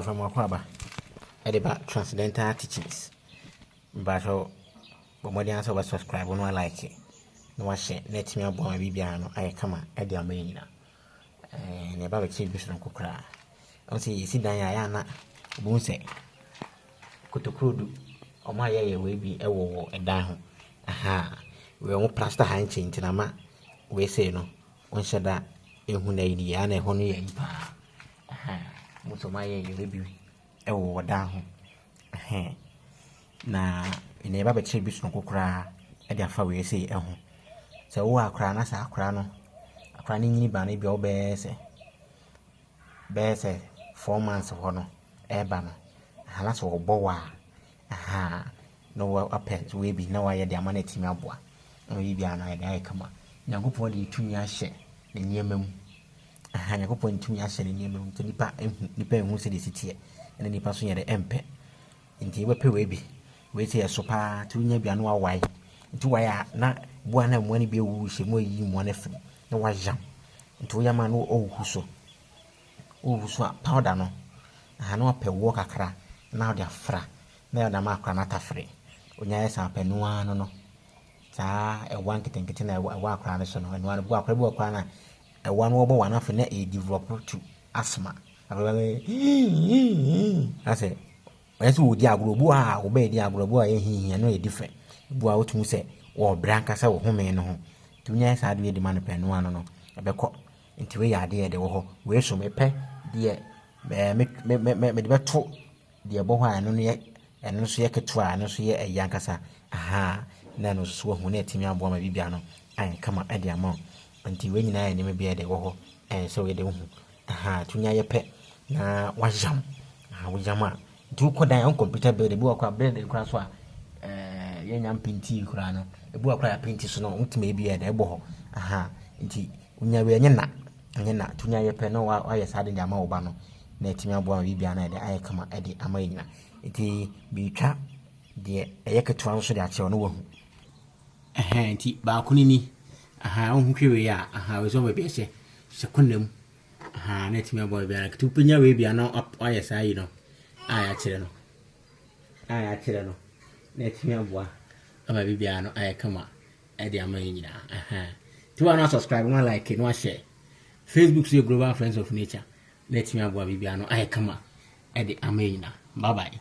from Aquaba. Ediba Transcendental Teachings. But what the answer was subscribe when I like it. No, I share. Let me aboard my Bibiano. I come at the Armenia. And about a chief business cry. I see you sit down, Yana. Boon say, Kutukudu. Or my area will be a war and down. Aha. We won't plaster hand chain to Nama. We say no. One said that in Hunay, and a honey and pa. Aha. Most of my area will be a war down. Aha. Na ina ba beche bi sonko kra e dia fa we say ho se wo akra na sa akra no akra ni nyini ba na bi obese 4 months ho no e ba no hala so obo wa aha no wa apet we bi na wa ye dia ma na timi aboa no yi bia na ye dai kama nyankopon de tumi ahye ne niema mu aha nyankopon tumi ahye ne niema mu to nipa ehu se de sitie ene nipa so ye de empe nti we pe we bi we say so pa to nya bia no awai nti wai na bua na mo ni bi ewu hye mo yi mo na fe na wa jam nti wo ya ma no owu so powder no aha no pe wo kakra na o dia fra na ya da ma akra na tafre onya ya sa pe no ano no sa e wan kitenkete na wa akra na so no no bua akra bua akra na e wan wo bo wan afa na e develop to asthma ase ese wo di agorobu a wo be di agorobu a ehihia no e different bu a wotum se wo branka se wo home no ho tunya sa ade di man pe no ano no ebekọ nti we ya de wo ho we so me pe de me de beto de bo ho ano no ye eno so ye ketua ano so ye eyankasa aha na no so ho na etimi abo ma bibia no an kama ade ama nti we nyina ya ne me bia de wo ho so we de wo ho aha tunya ye pe na wajam aha wajama tu ko dan on computer build bu akwa build kura so a ye nyam pinti kura no bu akwa ya pinti so no ntime bi e da ebo ho aha nti unya we nyena tunya ye pe no wa ye sade nyama wo ba no na etimi abo bi bia na de aye kama e de ama nyina nti bi twa de eye ketua so de a che no wo hu nti ba ko ni aha on hwe we ya aha we so ma bi se sekonam aha na etimi abo bi ara ketu penya we bia no aye sai no aya chire no na etimi aboa ama bibia no aya kama e de ama nyina aha ti wa na subscribe na like no share Facebook say Global Friends of Nature na etimi aboa bibia no aya kama e de ama nyina bye bye.